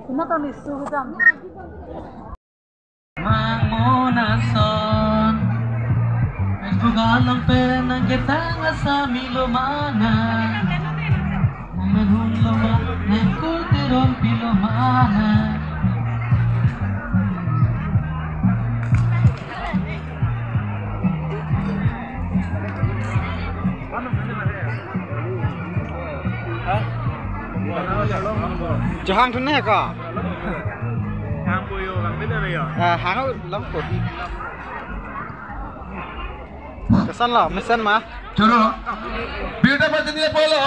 Kenapa nih sudah? Mangona son Bugalang pera ng kitanga sa milumana Manhulama ng kultiron pilumana Johan thun này cả hàng bùi bằng biết đây à hàng lắm cột cái sân là mấy sân mà chलो बेटा बचनी है बोलो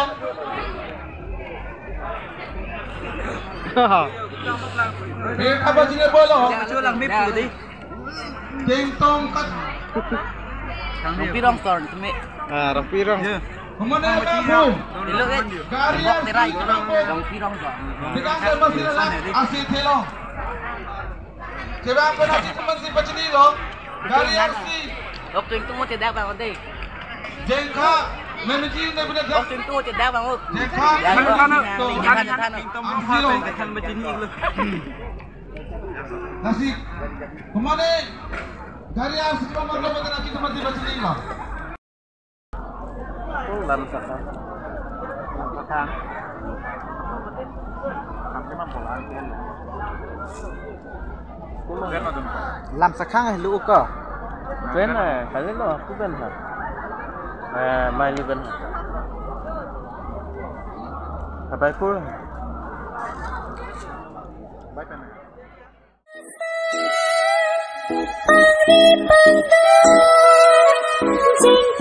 बेटा बचनी बोलो chưa làm mip gì đi ting tong kat đồng pi rong sòn tụi mẹ đồng pi rong kemana kamu đi lượt ấy karya đồng pi rong sòn dengan masih asih thelo coba apa nanti teman si bachni lo karya si lúc tuyển tu thì đá vào con đi jengka manaji ne bina lúc tuyển tu thì đá vào ngực jengka nasi kemana karya si kamar lo bina nanti teman si bachni lo làm sạch tháng làm sạch khang hay lũ cơ Bên này phải rất là cứ bên hả? Mai như bên hả? Phải cuối rồi. Bye bye. Jing